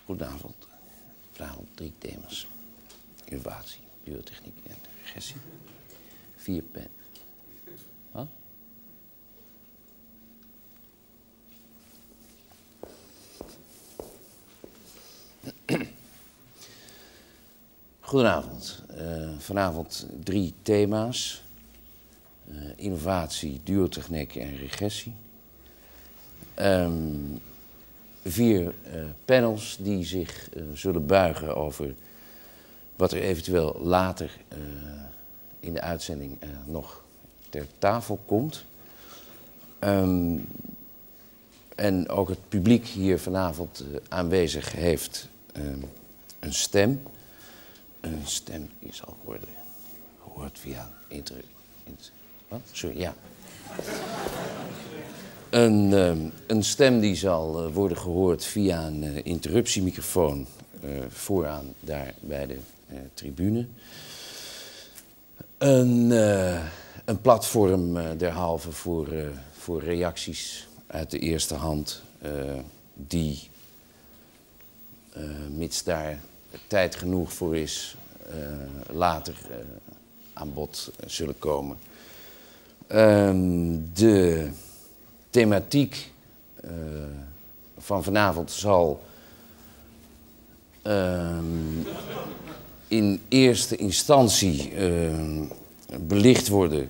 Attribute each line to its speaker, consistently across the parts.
Speaker 1: Goedenavond. Vanavond 3 thema's. Innovatie, biotechniek en regressie. 4 pen. Wat? Goedenavond. Vanavond 3 thema's. Innovatie, duotechniek en regressie. 4 panels die zich zullen buigen over wat er eventueel later in de uitzending nog ter tafel komt. En ook het publiek hier vanavond aanwezig heeft een stem. Een stem die zal worden gehoord via wat? Sorry, ja. Een stem die zal worden gehoord via een interruptiemicrofoon vooraan daar bij de tribune. Een platform derhalve voor reacties uit de eerste hand die, mits daar tijd genoeg voor is, later aan bod zullen komen. De thematiek van vanavond zal in eerste instantie belicht worden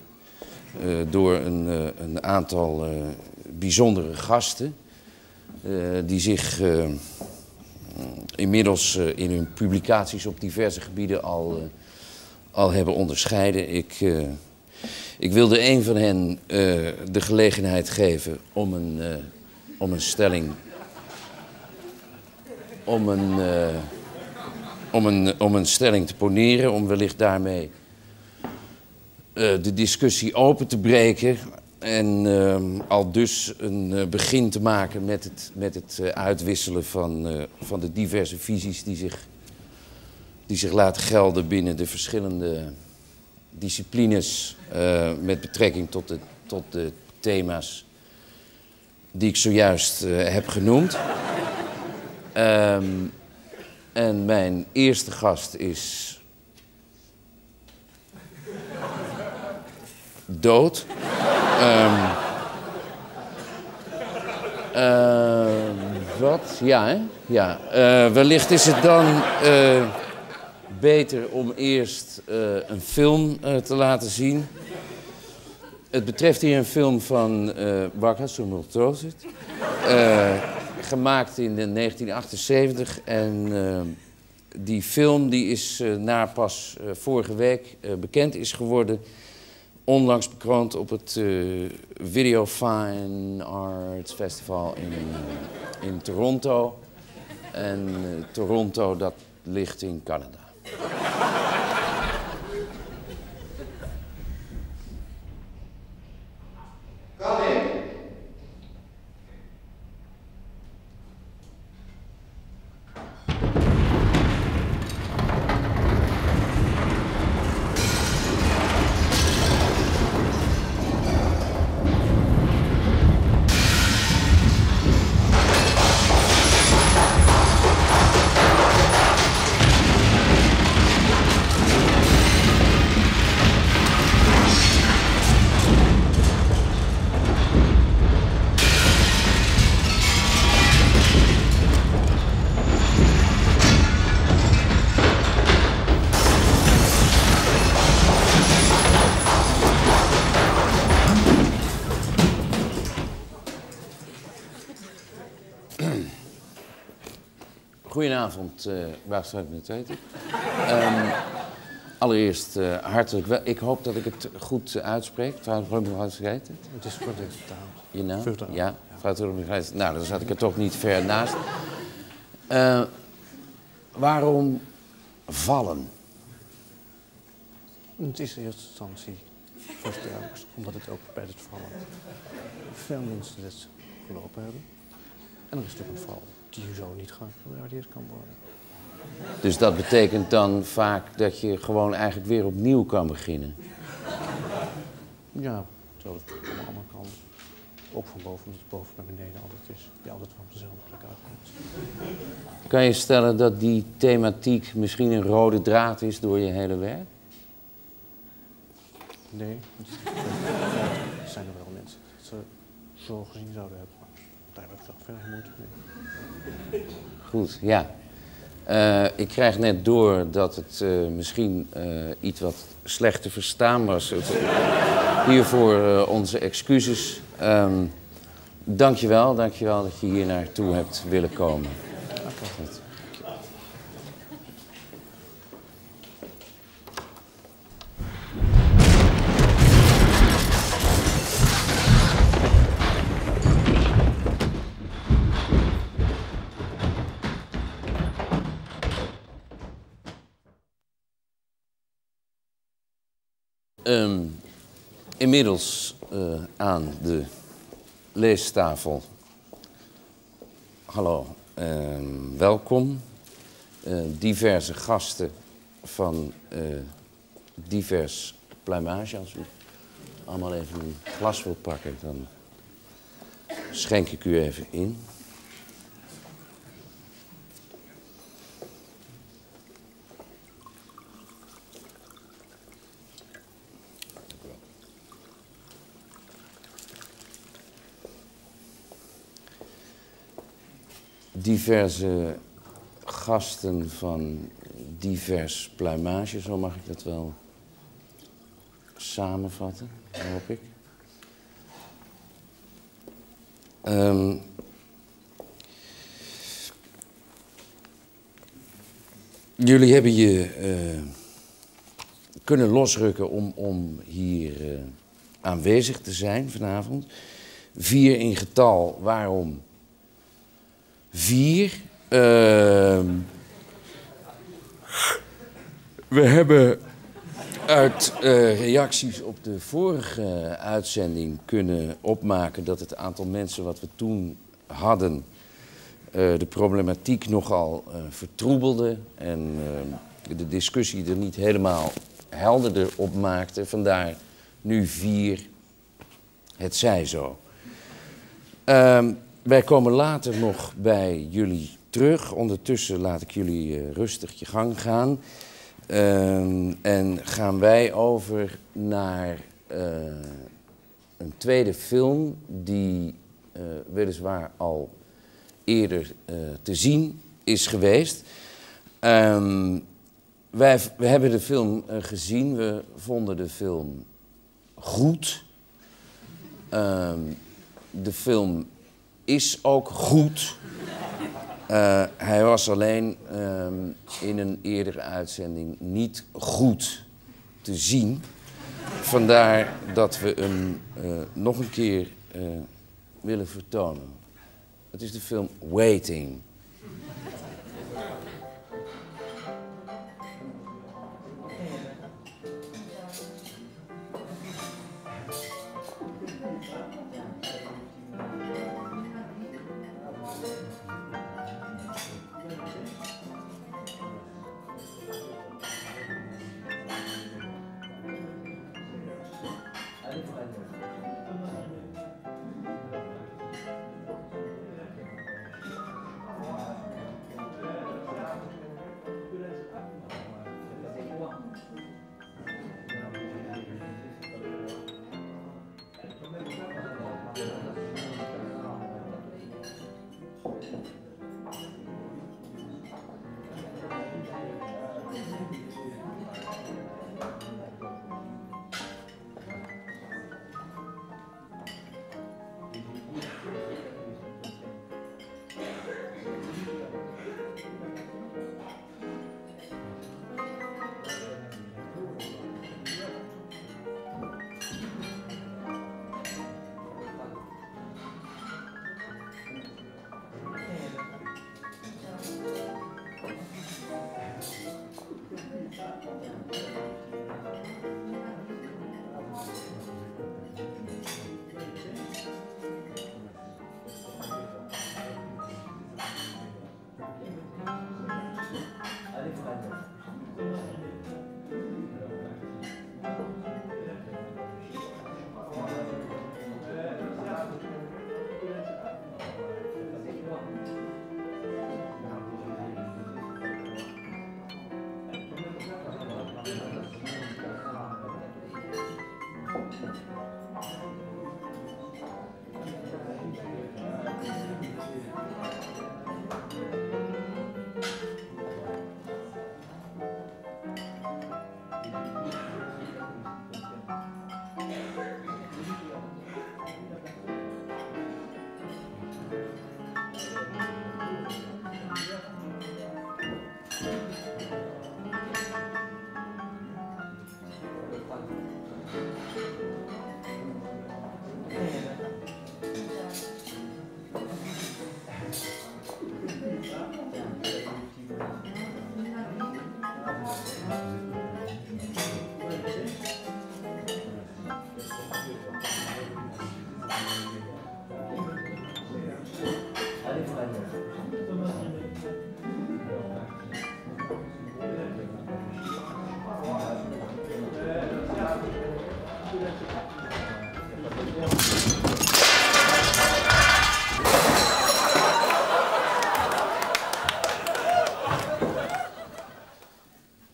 Speaker 1: door een aantal bijzondere gasten die zich inmiddels in hun publicaties op diverse gebieden al hebben onderscheiden. Ik wilde een van hen de gelegenheid geven om een stelling, om een stelling te poneren, om wellicht daarmee de discussie open te breken en al dus een begin te maken met het uitwisselen van de diverse visies die zich laten gelden binnen de verschillende disciplines met betrekking tot de thema's die ik zojuist heb genoemd. En mijn eerste gast is dood. Wat? Ja, hè? Ja. Wellicht is het dan beter om eerst een film te laten zien. Het betreft hier een film van Vargas Sumultrosit, gemaakt in 1978. En die film die is pas vorige week bekend is geworden. Onlangs bekroond op het Video Fine Arts Festival in Toronto. En Toronto, dat ligt in Canada. Goedenavond, waar zou ik het weten? Allereerst hartelijk wel. Ik hoop dat ik het goed uitspreek. Trouwens, mevrouw Schrijter.
Speaker 2: Het is voor de taal.
Speaker 1: Je naam?
Speaker 2: Vultaal.
Speaker 1: Ja, mevrouw Schrijter. Nou, dan zat ik er toch niet ver naast. Waarom vallen?
Speaker 2: Het is in eerste instantie frustrerend, omdat het ook bij het vallen veel mensen dit gelopen hebben. En er is natuurlijk een val die zo niet gewaardeerd kan worden.
Speaker 1: Dus dat betekent dan vaak dat je gewoon eigenlijk weer opnieuw kan beginnen?
Speaker 2: Ja, terwijl het aan de andere kant ook van boven, omdat het boven naar beneden altijd is. Die altijd van dezelfde plek uitkomt.
Speaker 1: Kan je stellen dat die thematiek misschien een rode draad is door je hele werk?
Speaker 2: Nee, er zijn er wel mensen dat ze zo gezien zouden hebben, maar daar heb ik toch verder geen moeite mee.
Speaker 1: Goed, ja. Ik krijg net door dat het misschien iets wat slecht te verstaan was. Hiervoor onze excuses. Dankjewel dat je hier naartoe hebt willen komen. Goed. Inmiddels aan de leestafel. Hallo, welkom. Diverse gasten van divers pluimage. Als u allemaal even een glas wilt pakken, dan schenk ik u even in. Diverse gasten van divers pluimage, zo mag ik dat wel samenvatten, hoop ik. Jullie hebben je kunnen losrukken om hier aanwezig te zijn vanavond. 4 in getal, waarom? 4. We hebben uit reacties op de vorige uitzending kunnen opmaken dat het aantal mensen wat we toen hadden de problematiek nogal vertroebelde en de discussie er niet helemaal helderder op maakte. Vandaar nu 4. Het zij zo. Wij komen later nog bij jullie terug. Ondertussen laat ik jullie rustig je gang gaan. En gaan wij over naar een tweede film die weliswaar al eerder te zien is geweest. We hebben de film gezien. We vonden de film goed. De film is ook goed. Hij was alleen in een eerdere uitzending niet goed te zien. Vandaar dat we hem nog een keer willen vertonen. Het is de film Waiting.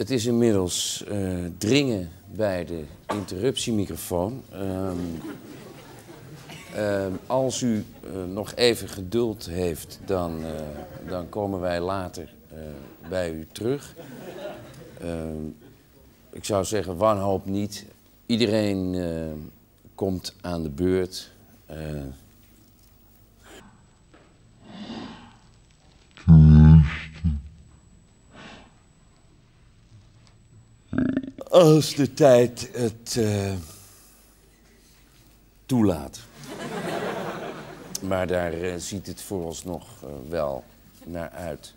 Speaker 1: Het is inmiddels dringen bij de interruptiemicrofoon. Als u nog even geduld heeft, dan komen wij later bij u terug. Ik zou zeggen, wanhoop niet. Iedereen komt aan de beurt. Als de tijd het toelaat. Maar daar ziet het vooralsnog wel naar uit.